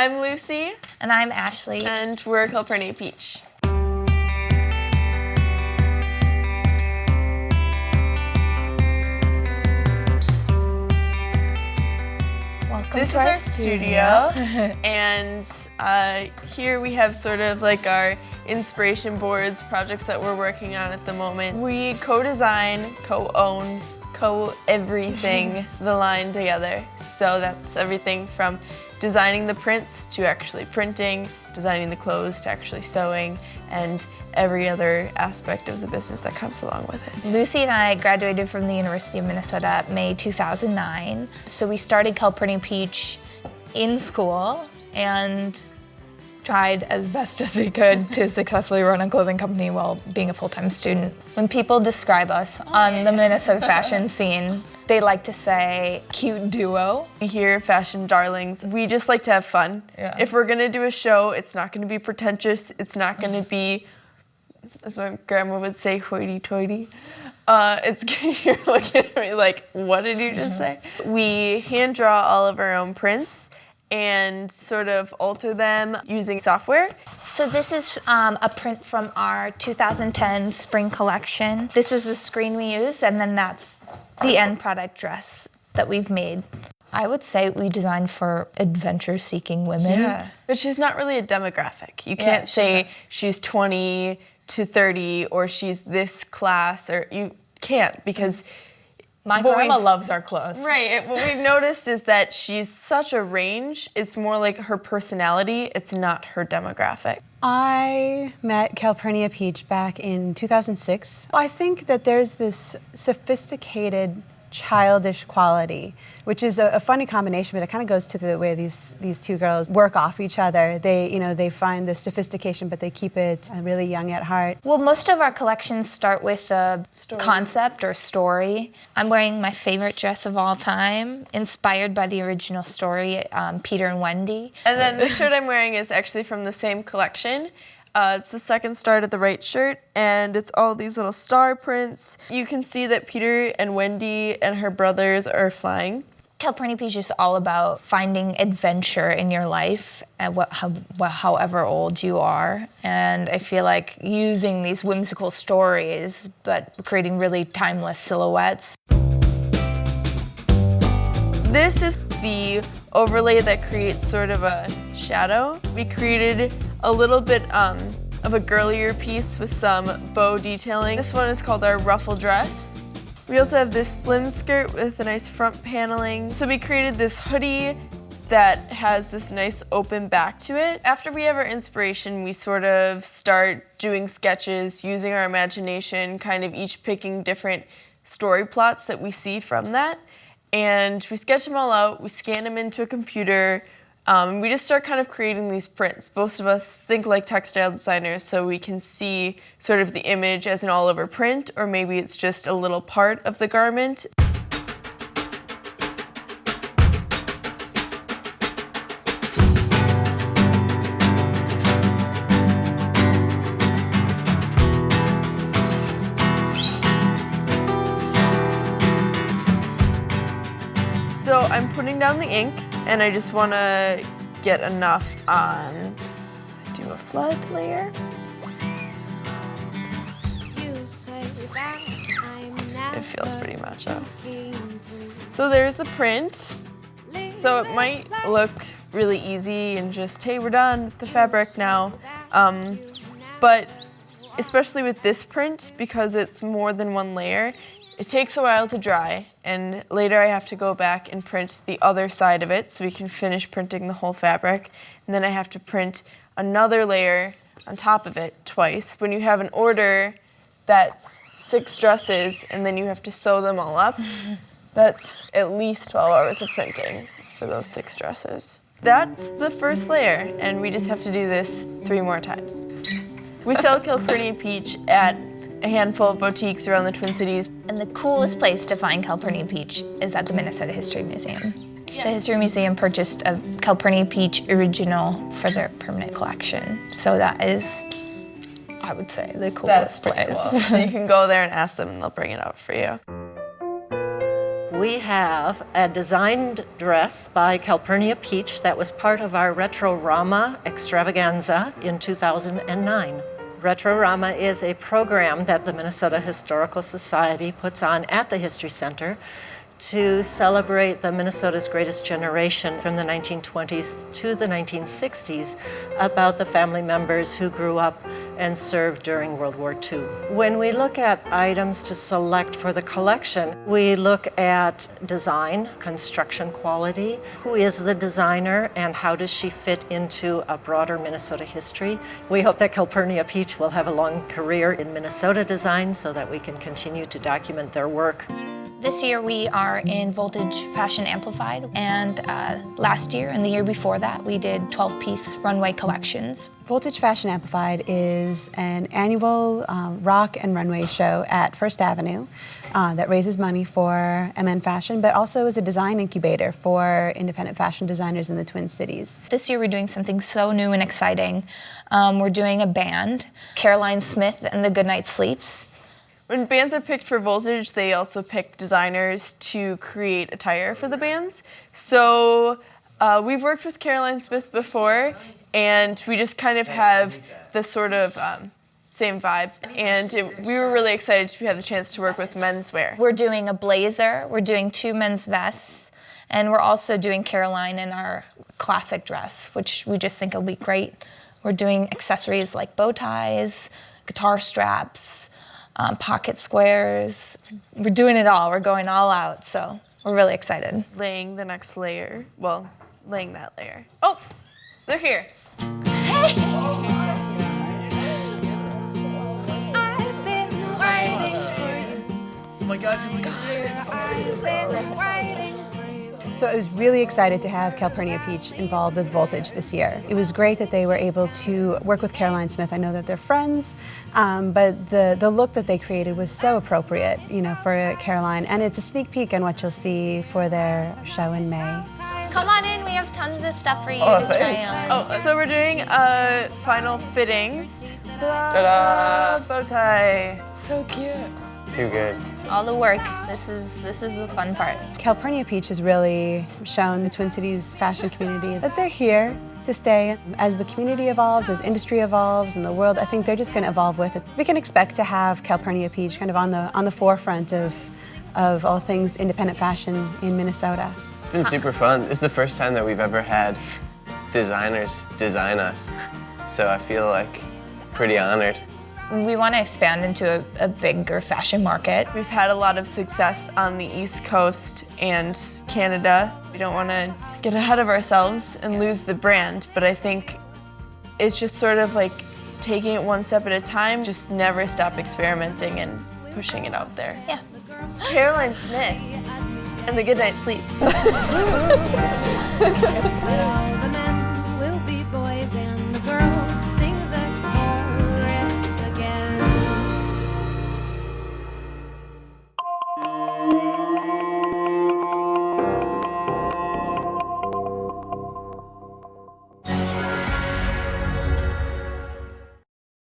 I'm Lucy. And I'm Ashley. And we're Calpurnia Peach. Welcome this to our is our studio. And here we have sort of like our inspiration boards, projects that we're working on at the moment. We co-design, co-own, co-everything the line together. So that's everything from designing the prints to actually printing, designing the clothes to actually sewing, and every other aspect of the business that comes along with it. Lucy and I graduated from the University of Minnesota May 2009. So we started Calpurnia Peach in school and tried as best as we could to successfully run a clothing company while being a full-time student. When people describe us on the Minnesota fashion scene, they like to say cute duo. We hear fashion darlings. We just like to have fun. Yeah. If we're gonna do a show, it's not gonna be pretentious. It's not gonna be, as my grandma would say, hoity-toity. You're looking at me like, what did you just say? We hand draw all of our own prints and sort of alter them using software. So this is a print from our 2010 spring collection. This is the screen we use, and then that's the end product dress that we've made. I would say we designed for adventure-seeking women. Yeah, but she's not really a demographic. You can't say she's 20 to 30 or she's this class, or you can't, because my grandma loves our clothes. Right, what we've noticed is that she's such a range. It's more like her personality, it's not her demographic. I met Calpurnia Peach back in 2006. I think that there's this sophisticated, childish quality, which is a funny combination, but it kind of goes to the way these two girls work off each other. They find the sophistication, but they keep it really young at heart. Well, most of our collections start with a concept or story. I'm wearing my favorite dress of all time, inspired by the original story, Peter and Wendy. And then the shirt I'm wearing is actually from the same collection. It's the second star to the right shirt, and it's all these little star prints. You can see that Peter and Wendy and her brothers are flying. Calpurnia Peach is all about finding adventure in your life, and however old you are. And I feel like using these whimsical stories, but creating really timeless silhouettes. This is the overlay that creates sort of a shadow. We created a little bit of a girlier piece with some bow detailing. This one is called our ruffle dress. We also have this slim skirt with a nice front paneling. So we created this hoodie that has this nice open back to it. After we have our inspiration, we sort of start doing sketches, using our imagination, kind of each picking different story plots that we see from that. And we sketch them all out, we scan them into a computer, and we just start kind of creating these prints. Most of us think like textile designers, so we can see sort of the image as an all-over print, or maybe it's just a little part of the garment. So I'm putting down the ink, and I just want to get enough on, do a flood layer. It feels pretty macho. So there's the print. So it might look really easy and just, hey, we're done with the fabric now. But especially with this print, because it's more than one layer, it takes a while to dry, and later I have to go back and print the other side of it so we can finish printing the whole fabric. And then I have to print another layer on top of it twice. When you have an order that's 6 dresses and then you have to sew them all up, that's at least 12 hours of printing for those 6 dresses. That's the first layer, and we just have to do this 3 more times. We sell Calpurnia Peach at a handful of boutiques around the Twin Cities. And the coolest place to find Calpurnia Peach is at the Minnesota History Museum. Yeah. The History Museum purchased a Calpurnia Peach original for their permanent collection. So that is, I would say, the coolest place. Cool. So you can go there and ask them and they'll bring it out for you. We have a designed dress by Calpurnia Peach that was part of our Retro-Rama extravaganza in 2009. Retro-Rama is a program that the Minnesota Historical Society puts on at the History Center to celebrate the Minnesota's greatest generation from the 1920s to the 1960s about the family members who grew up and served during World War II. When we look at items to select for the collection, we look at design, construction quality, who is the designer and how does she fit into a broader Minnesota history. We hope that Calpurnia Peach will have a long career in Minnesota design so that we can continue to document their work. This year we are in Voltage Fashion Amplified, and last year and the year before that we did 12-piece runway collections. Voltage Fashion Amplified is an annual rock and runway show at First Avenue that raises money for MN Fashion, but also is a design incubator for independent fashion designers in the Twin Cities. This year we're doing something so new and exciting. We're doing a band, Caroline Smith and the Goodnight Sleeps. When bands are picked for Voltage, they also pick designers to create attire for the bands. So we've worked with Caroline Smith before, and we just kind of have the sort of same vibe. And we were really excited to have the chance to work with menswear. We're doing a blazer, we're doing 2 men's vests, and we're also doing Caroline in our classic dress, which we just think will be great. We're doing accessories like bow ties, guitar straps, pocket squares. We're doing it all. We're going all out, so we're really excited. Laying the next layer, well, laying that layer. Oh, they're here. Hey! I've been waiting for you. Oh my God, you look I've been waiting for you. So I was really excited to have Calpurnia Peach involved with Voltage this year. It was great that they were able to work with Caroline Smith. I know that they're friends, but the look that they created was so appropriate, you know, for Caroline. And it's a sneak peek on what you'll see for their show in May. Come on in, we have tons of stuff for you Oh, to try thanks. on. Oh, so we're doing final fittings. Ta-da! Bow tie. So cute. too good. All the work. This is the fun part. Calpurnia Peach has really shown the Twin Cities fashion community that they're here to stay. As the community evolves, as industry evolves, and the world, I think they're just going to evolve with it. We can expect to have Calpurnia Peach kind of on the forefront of all things independent fashion in Minnesota. It's been super fun. This is the first time that we've ever had designers design us, so I feel like pretty honored. We want to expand into a bigger fashion market. We've had a lot of success on the East Coast and Canada. We don't want to get ahead of ourselves and lose the brand, but I think it's just sort of like taking it one step at a time, just never stop experimenting and pushing it out there. Yeah. Caroline Smith and the Goodnight Sleeps.